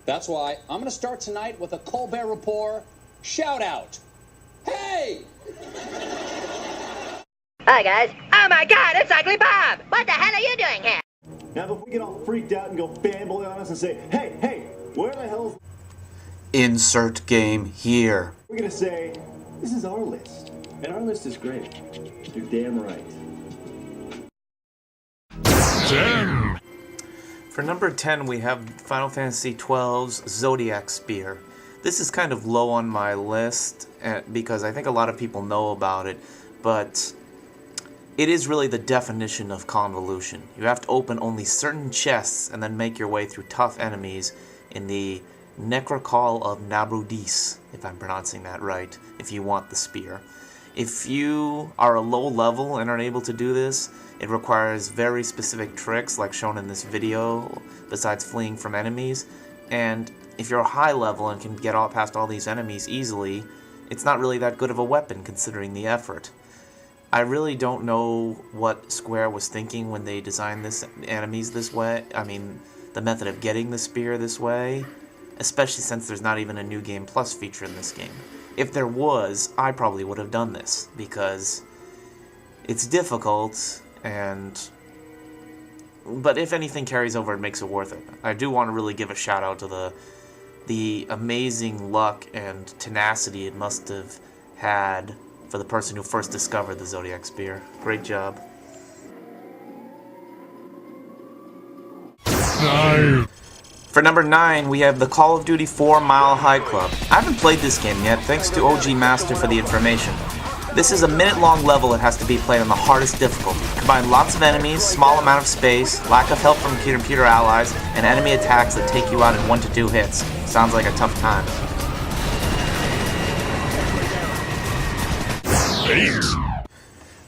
That's why I'm going to start tonight with a Colbert Report shout-out. Hey! Hi, guys. Oh, my God, it's Ugly Bob! What the hell are you doing here? Now, if we get all freaked out and go fanboy on us and say, hey, where the hell's... Insert game here. We're going to say, this is our list. And our list is great. You're damn right. 10. For number 10, we have Final Fantasy XII's Zodiac Spear. This is kind of low on my list because I think a lot of people know about it, but it is really the definition of convolution. You have to open only certain chests and then make your way through tough enemies in the Necrocall of Nabrudis, if I'm pronouncing that right, if you want the spear. If you are a low level and are unable to do this, it requires very specific tricks like shown in this video, besides fleeing from enemies. And if you're a high level and can get past all these enemies easily, it's not really that good of a weapon considering the effort. I really don't know what Square was thinking when they designed this enemies this way. I mean, the method of getting the spear this way, especially since there's not even a New Game Plus feature in this game. If there was, I probably would have done this, because it's difficult, but if anything carries over, it makes it worth it. I do want to really give a shout out to the amazing luck and tenacity it must have had for the person who first discovered the Zodiac Spear. Great job. 9. For number 9, we have the Call of Duty 4 Mile High Club. I haven't played this game yet, thanks to OG Master for the information. This is a minute-long level that has to be played on the hardest difficulty. Combine lots of enemies, small amount of space, lack of help from computer allies, and enemy attacks that take you out in 1 to 2 hits. Sounds like a tough time.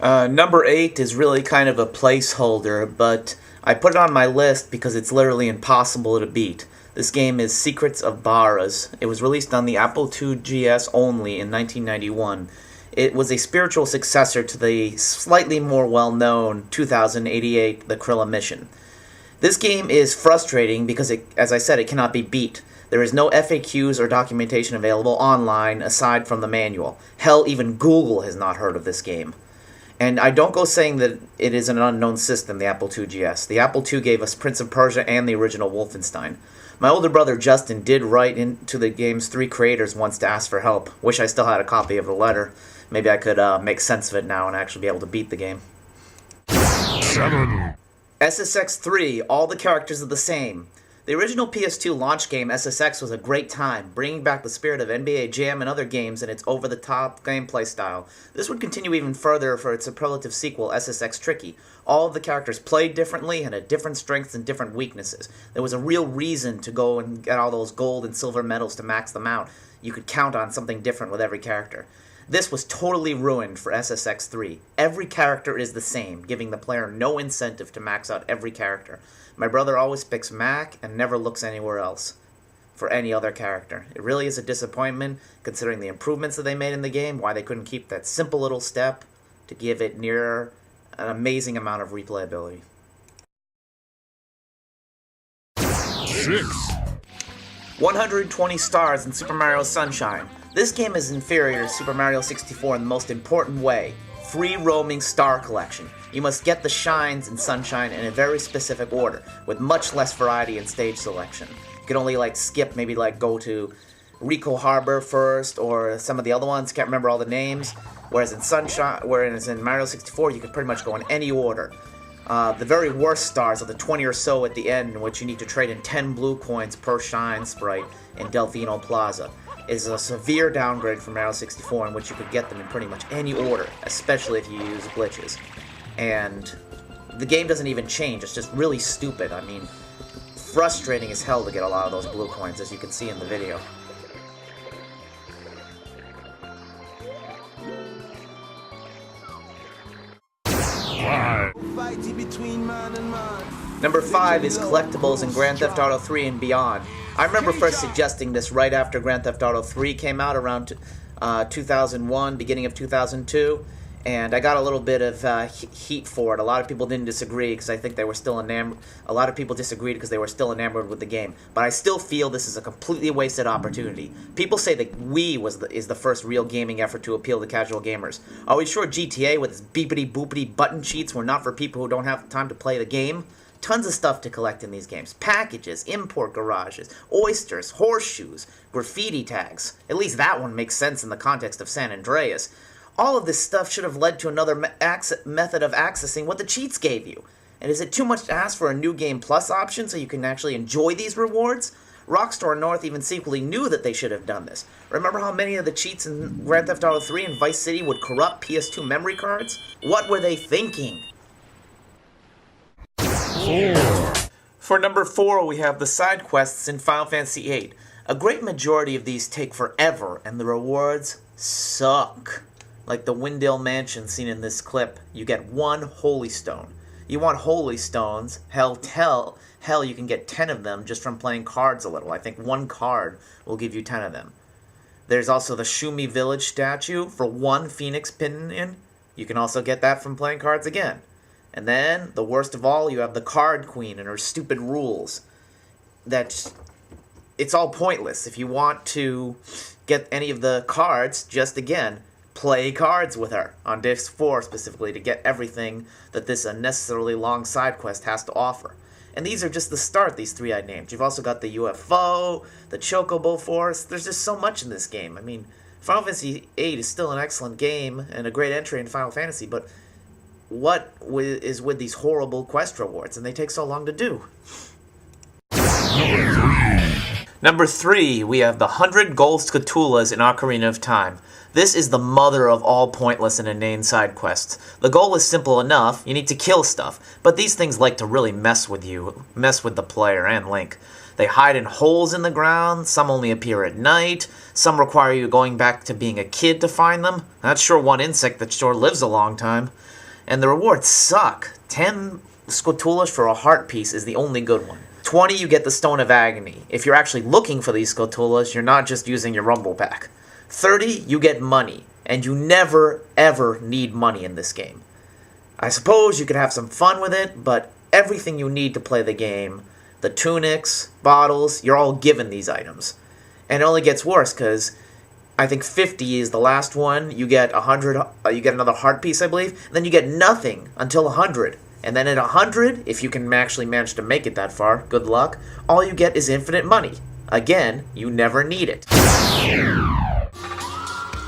8. Number 8 is really kind of a placeholder, but I put it on my list because it's literally impossible to beat. This game is Secrets of Barras. It was released on the Apple II GS only in 1991. It was a spiritual successor to the slightly more well-known 2088 The Krilla Mission. This game is frustrating because, as I said, it cannot be beat. There is no FAQs or documentation available online aside from the manual. Hell, even Google has not heard of this game. And I don't go saying that it is an unknown system, the Apple II GS. The Apple II gave us Prince of Persia and the original Wolfenstein. My older brother Justin did write into the game's 3 creators once to ask for help. Wish I still had a copy of the letter. Maybe I could make sense of it now and actually be able to beat the game. 7. SSX 3, all the characters are the same. The original PS2 launch game, SSX, was a great time, bringing back the spirit of NBA Jam and other games in its over-the-top gameplay style. This would continue even further for its superlative sequel, SSX Tricky. All of the characters played differently and had different strengths and different weaknesses. There was a real reason to go and get all those gold and silver medals to max them out. You could count on something different with every character. This was totally ruined for SSX 3. Every character is the same, giving the player no incentive to max out every character. My brother always picks Mac and never looks anywhere else for any other character. It really is a disappointment, considering the improvements that they made in the game, why they couldn't keep that simple little step to give it near an amazing amount of replayability. 6. 120 stars in Super Mario Sunshine. This game is inferior to Super Mario 64 in the most important way. Free roaming star collection. You must get the shines in Sunshine in a very specific order, with much less variety in stage selection. You can only skip, maybe go to Rico Harbor first, or some of the other ones, can't remember all the names. Whereas in Mario 64, you could pretty much go in any order. The very worst stars are the 20 or so at the end, in which you need to trade in 10 blue coins per shine sprite in Delfino Plaza. Is a severe downgrade from Mario 64, in which you could get them in pretty much any order, especially if you use glitches. And the game doesn't even change, it's just really stupid. I mean, frustrating as hell to get a lot of those blue coins, as you can see in the video. Number 5 is Collectibles in Grand Theft Auto 3 and Beyond. I remember first suggesting this right after Grand Theft Auto 3 came out around 2001, beginning of 2002, and I got a little bit of heat for it. A lot of people didn't disagree because I think they were still enamored. A lot of people disagreed because they were still enamored with the game. But I still feel this is a completely wasted opportunity. People say that Wii is the first real gaming effort to appeal to casual gamers. Are we sure GTA with its beepity boopity button cheats were not for people who don't have time to play the game? Tons of stuff to collect in these games. Packages, import garages, oysters, horseshoes, graffiti tags. At least that one makes sense in the context of San Andreas. All of this stuff should have led to another method of accessing what the cheats gave you. And is it too much to ask for a New Game Plus option so you can actually enjoy these rewards? Rockstar North even secretly knew that they should have done this. Remember how many of the cheats in Grand Theft Auto 3 and Vice City would corrupt PS2 memory cards? What were they thinking? For number 4, we have the side quests in Final Fantasy VIII. A great majority of these take forever, and the rewards suck. Like the Windale Mansion seen in this clip, you get 1 Holy Stone. You want Holy Stones, hell, you can get 10 of them just from playing cards a little. I think 1 card will give you 10 of them. There's also the Shumi Village statue for 1 Phoenix Pinion. You can also get that from playing cards again. And then, the worst of all, you have the Card Queen and her stupid rules. It's all pointless. If you want to get any of the cards, just again, play cards with her on Disc 4 specifically to get everything that this unnecessarily long side quest has to offer. And these are just the start, these 3 I named. You've also got the UFO, the Chocobo Forest. There's just so much in this game. I mean, Final Fantasy VIII is still an excellent game and a great entry in Final Fantasy, but what is with these horrible quest rewards? And they take so long to do. Number 3, we have the 100 gold Scatulas in Ocarina of Time. This is the mother of all pointless and inane side quests. The goal is simple enough, you need to kill stuff, but these things like to really mess with the player and Link. They hide in holes in the ground, some only appear at night, some require you going back to being a kid to find them. That's sure one insect that sure lives a long time. And the rewards suck. 10 Scatulas for a heart piece is the only good one. 20, you get the Stone of Agony. If you're actually looking for these Scatulas, you're not just using your Rumble Pack. 30, you get money, and you never, ever need money in this game. I suppose you could have some fun with it, but everything you need to play the game, the tunics, bottles, you're all given these items. And it only gets worse, because I think 50 is the last one. You get 100, you get another heart piece, I believe, and then you get nothing until 100. And then at 100, if you can actually manage to make it that far, good luck, all you get is infinite money. Again, you never need it.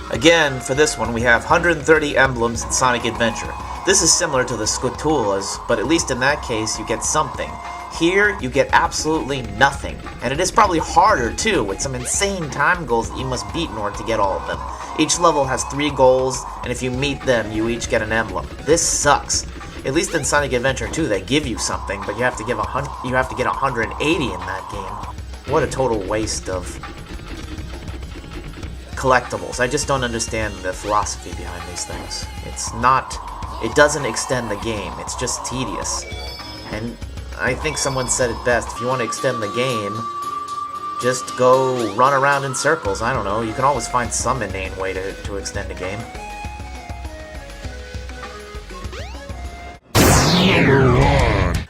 Again, for this one, we have 130 emblems in Sonic Adventure. This is similar to the Scatulas, but at least in that case, you get something. Here, you get absolutely nothing. And it is probably harder, too, with some insane time goals that you must beat in order to get all of them. Each level has 3 goals, and if you meet them, you each get an emblem. This sucks. At least in Sonic Adventure 2, they give you something, but you have to get 180 in that game. What a total waste of collectibles. I just don't understand the philosophy behind these things. It doesn't extend the game, it's just tedious. And I think someone said it best, if you want to extend the game, just go run around in circles, I don't know, you can always find some inane way to extend a game.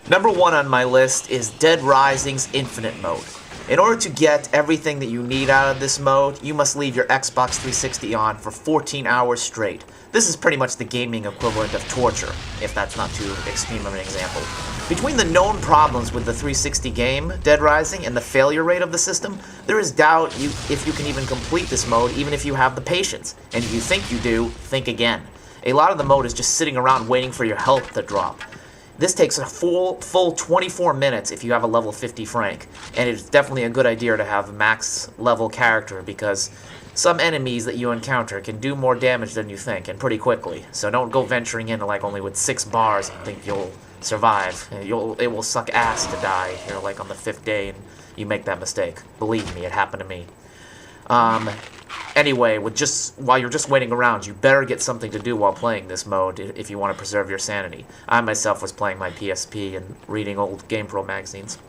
Number 1 on my list is Dead Rising's Infinite Mode. In order to get everything that you need out of this mode, you must leave your Xbox 360 on for 14 hours straight. This is pretty much the gaming equivalent of torture, if that's not too extreme of an example. Between the known problems with the 360 game, Dead Rising, and the failure rate of the system, there is doubt if you can even complete this mode even if you have the patience. And if you think you do, think again. A lot of the mode is just sitting around waiting for your health to drop. This takes a full 24 minutes if you have a level 50 Frank, and it's definitely a good idea to have a max level character because some enemies that you encounter can do more damage than you think, and pretty quickly. So don't go venturing in like only with 6 bars and think you'll survive. It will suck ass to die here like on the 5th day and you make that mistake. Believe me, it happened to me. Anyway, while you're just waiting around, you better get something to do while playing this mode if you want to preserve your sanity. I myself was playing my PSP and reading old GamePro magazines.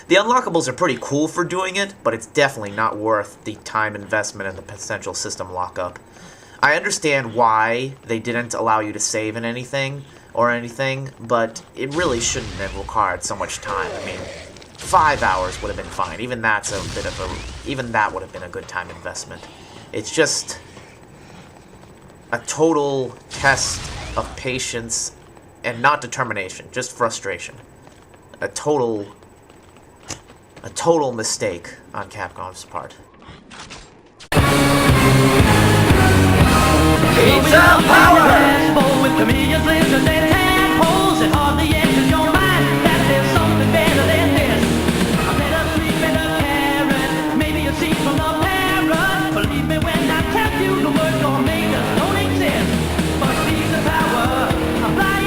The unlockables are pretty cool for doing it, but it's definitely not worth the time investment and the potential system lockup. I understand why they didn't allow you to save in anything, but it really shouldn't have required so much time. I mean, 5 hours would have been fine. Even that would have been a good time investment. It's just a total test of patience and not determination, just frustration. A total mistake on Capcom's part.